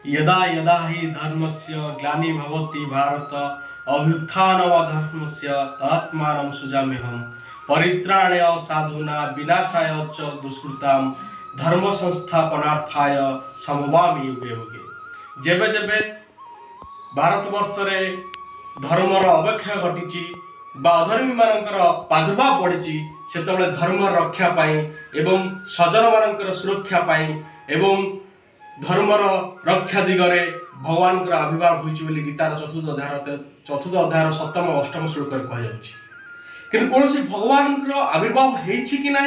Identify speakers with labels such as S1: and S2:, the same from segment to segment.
S1: यदा यदा हि धर्मस्य ग्लानिर्भवति भारत अभ्युत्थानमधर्मस्य तदात्मानं सृजाम्यहम् परित्राणाय साधूनां विनाशाय च दुष्कृतां धर्म संस्थापनार्थाय समवामि युगे युगे। जेबे जेबे भारतवर्ष रे धर्मर अवक्षय घटी अधर्मी मानकर प्रादुर्भाव बढ़ी सेतबेले धर्म रक्षा पाई एवं सज्जन मानकर सुरक्षा पाई एवं धर्मर रक्षा दिगरे भगवान आविर्भाव होती गीतार चतुर्थ अध्याय सप्तम अष्टम श्लोक कहुच्छी। कौन भगवान आविर्भाव कि ना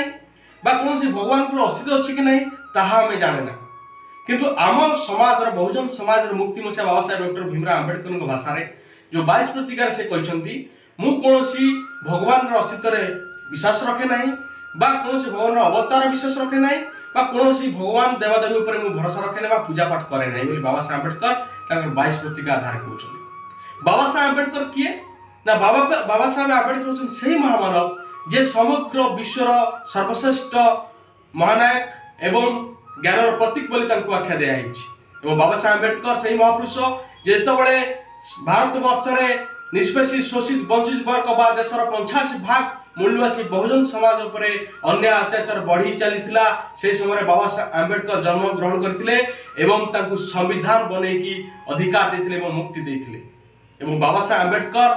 S1: कौन भगवान अस्तित्व अच्छी कि ना ताहा आम जाने ना किंतु आम समाज बहुजन समाज मुक्ति मसीहा बाबा साहेब डॉक्टर भीमराव आंबेडकर भाषा जो 22 प्रतिकार से कहते मु कौन भगवान अस्तित्व विश्वास रखे ना कौन भगवान अवतार विश्वास रखे ना कौन भगवान देवादेवी उपर मु भरोसा रखे ना पूजा पाठ करे ना बाबा साहेब आंबेडकर 22 प्रतिका आधार कहते। बाबा साहेब आंबेडकर किए ना बाबा साहेब आंबेडकर से महामानव जे समग्र विश्वर सर्वश्रेष्ठ महानायक एवं ज्ञानर प्रतीक बोली आख्या दिखाई। बाबा साहेब आंबेडकर से महापुरुष जेतबळे भारत वर्ष रे निष्पेषित शोषित वंचित वर्ग बा देशर 85% मूलवासी बहुजन समाज उपरे अन्याय अत्याचार बढ़ी चली से समय बाबा साहेब आंबेडकर जन्म ग्रहण करथिले एवं तांकु संविधान बनेकी अधिकार देथिले एवं मुक्ति देथिले। एवं बाबा साहेब आंबेडकर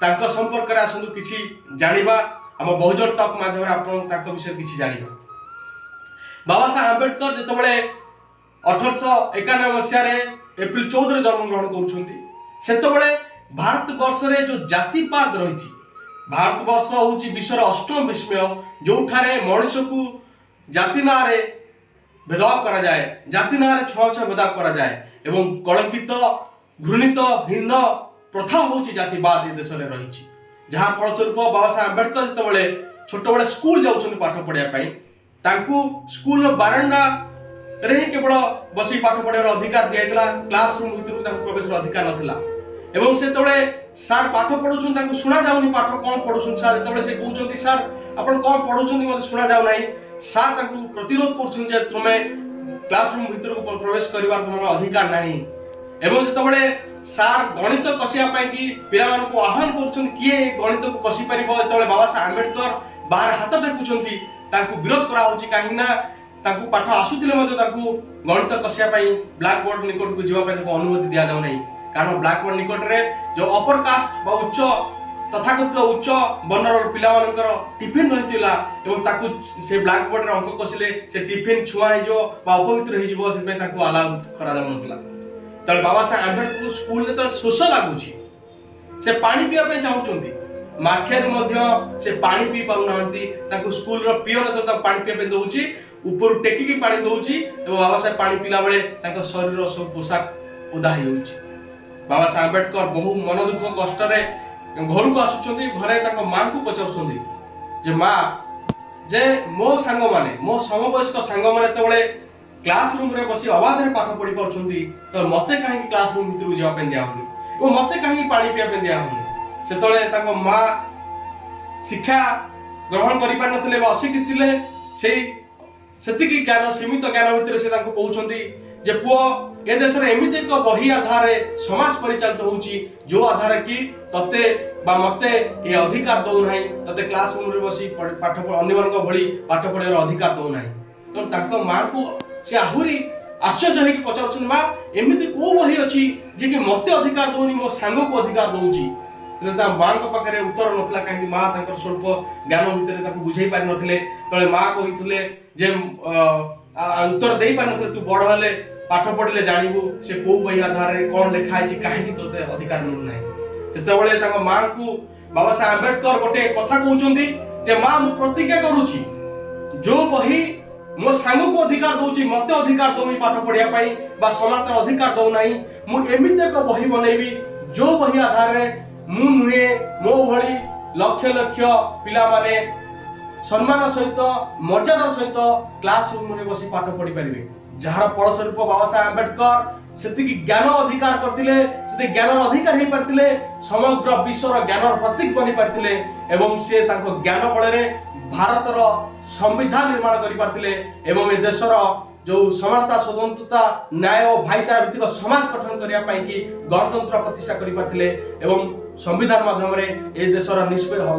S1: तांको संपर्क रे आसंतु किछि जानिबा हम बहुजन टॉक माध्यम आपण तांको विषय किछि जानिबा। बाबा साहेब आंबेडकर जेतबळे 1891 मसिया रे एप्रिल 14 रे जन्म ग्रहण करूछंती सेतबळे भारत वर्ष रे जो जातिवाद रही भारत वर्ष होची विश्वर अष्टम विस्मय जो ठारे मनुष्य को जाति ना रे भेदभाव करा जाए जाति ना रे छुआ छुआ भेदभाव करा जाए एवं कलंकित घृणित भिन्न प्रथा होची जातिवाद ए देश रे रही जहाँ फलस्वरूप बाबा साहेब आंबेडकर जेतबळे छोट बड़े स्कूल जाउछन पाठ पढ़िया पई तांकू स्कूल बारंडा रे केवल बसी पाठ पढ़ार अधिकार दिया क्लासरूम भीतर प्रवेश अधिकार नथिला एवं से तबळे सर पाठ पढुछन तांको सुना जाउनी पाठ कोन पढुछन सर तबळे से कहउछन सर आपण कोन पढुछन मते सुना जाउ नै सर तांको प्रतिरोध करछन जे तुमे क्लासरूम भीतर को प्रवेश करिवार तुमर अधिकार नाही एवं तबळे सर गणित कसिया पई कि पिला मान को आह्वान करछन किए गणित को कसी परिबो तबळे बाबा साहेब आंबेडकर बाहर हाथ टेकुछंती तांको विरोध करा होची काहे ना तांको पाठ आसुतिले मते तांको गणित कसिया पई ब्लैक बोर्ड निकट को जीवा पई अनुमति दिया जाउ नै कारण ब्लैक बोर्ड निकट रे जो अपर कास्ट बा उच्च तथाकथित उच्च वर्णर पिला मानकर टिफिन रहितिला एवं ताकू से ब्लैक बोर्ड रे अंक कसिले से टिफिन छुआ हे जो बा अपवित्र हे जिवो से ताकू अलाउ करा जाउ नसला त बाबा साहेब आंबेडकर स्कूल ने तो शोष लागुची से पानी पिया पे चाहुचंती माखियार मध्य से पानी पी पाउ नांती ताकू स्कूल रो पियोन तो पानी पिया पे दउची ऊपर टेकी की पानी दउची एवं बाबा साहेब पानी पिला बेले ताको शरीर सब पोशाक उदा हे होची। बाबा साहेब आंबेडकर बहु मन दुख कष्ट रे घर को आसुचंदी घरे ताको मां को पचाउचंदी जे मां जे मो सांग माने मो समवयस्क सांग माने तबळे क्लासरूम रे बसी अबाध रे पाठ पढी परछंती तो मते काहे क्लासरूम भीतर जावा पे दिया होनी ओ मते काहे पानी पिया पे दिया होनी सेतळे ताको मां शिक्षा ग्रहण करि पार नथिले बा अशिक्षित थिले सेही सेतिकी ज्ञान सीमित ज्ञान भीतर से ताको कहउचंती जे पुओ ए देश रे एमिते एक बही आधार समाज परिचालित होउची जो आधार की तते बा मते ए अधिकार दउ नाही तते क्लासरूम रे बसी पाठ अन्य मानक भली पाठ पढार अधिकार दउ नाही तो ताको मां को से आहुरी आश्चर्य होई पचाउछन मां एमिते को बही अछि जे कि मते अधिकार दउनी मो सांग को अधिकार दउची ता मां को पाखरे उत्तर नथला काहे मां ताकर स्वल्प ज्ञान भीतर ताको बुझाई पारि नथिले तळे मां कहितले जे उत्तर देई पारि नथिले तू बड़ हले पाठ पढ़ले जानबू से को बही आधार रे कोन लिखा है काहे कि तोते अधिकार मिलु नै सेतबळे ताको मां को बाबा साहेब आंबेडकर गोटे कथा कहउचंदी जे मां मु प्रतिज्ञा करूची जो बही मो सांग को अधिकार दउची मते अधिकार दउनी पाठ पढ़िया पई बा समानतर अधिकार दउ नाही मु एमिते को बही बनेबी जो बही आधार रे मु नुहे मो भली लक्ष लक्ष पिला माने सम्मान सहित मर्यादा सहित क्लासरूम रे बसी पाठ पढ़ी परिबे जहार फलस्वरूप बाबा साहेब आंबेडकर सेतिकी ज्ञान अधिकार करथिले सेति ज्ञान अधिकार हे परथिले समग्र विश्वर ज्ञानर प्रतीक बनि परथिले एवं से ताको ज्ञान बळ रे भारतर संविधान निर्माण करि परथिले एवं ए देशर जो समानता स्वतंत्रता न्याय और भाईचारा भित्तिक समाज गठन करने पाई कि गणतंत्र प्रतिष्ठा करि पारथिले एवं संविधान माध्यम रे ए देशर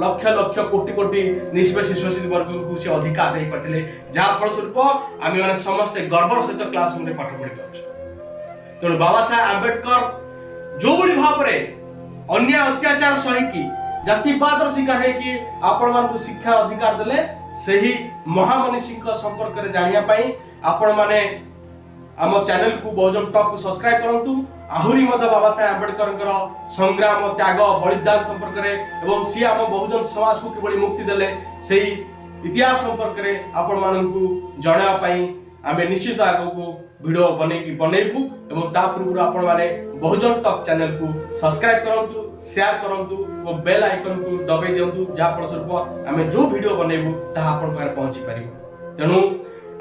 S1: लक्ष लक्ष कोटि कोटि निष्पेषी शोषित वर्ग को से अधिकार दे पारथिले जहाँ फलस्वरूप आम मैंने समस्ते गर्वर सहित क्लास रूम रे पाठ पढ़ी पारछु। तेणु बाबा साहेब आंबेडकर जो बड़ी भाव रे अन्याय अत्याचार सहिकी जातिवाद शिकार है कि आपण मान शिक्षा अधिकार देले सही महामनीषी संपर्क में जानिया पाई आपण माने आम चैनल को बहुजन टॉक को सब्सक्राइब करंतु आहुरी मध्य बाबा साहेब आंबेडकर संग्राम त्याग बलिदान संपर्क में एवं सी आम बहुजन समाज को किभली मुक्ति देले सही इतिहास संपर्क में आपण माननकु जणावा पाई आमे निश्चित आगो को वीडियो बनैबू एवं ता पूर्व आपण माने बहुजन टॉक चैनल को सब्सक्राइब करंतु शेयर करंतु और बेल आइकन को दबाई दियंतु जहाँ फलस्वरूप आमे जो वीडियो बनैबू ता आपण पाखरे पहुंची पारिबो। तेणु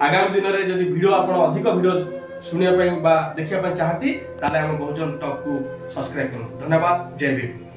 S1: आगामी दिन में जदि वीडियो आपण अधिक वीडियो सुनिया देखिया चाहती ताले हम बहुजन टॉक को सब्सक्राइब करूँ। धन्यवाद। जय भीम।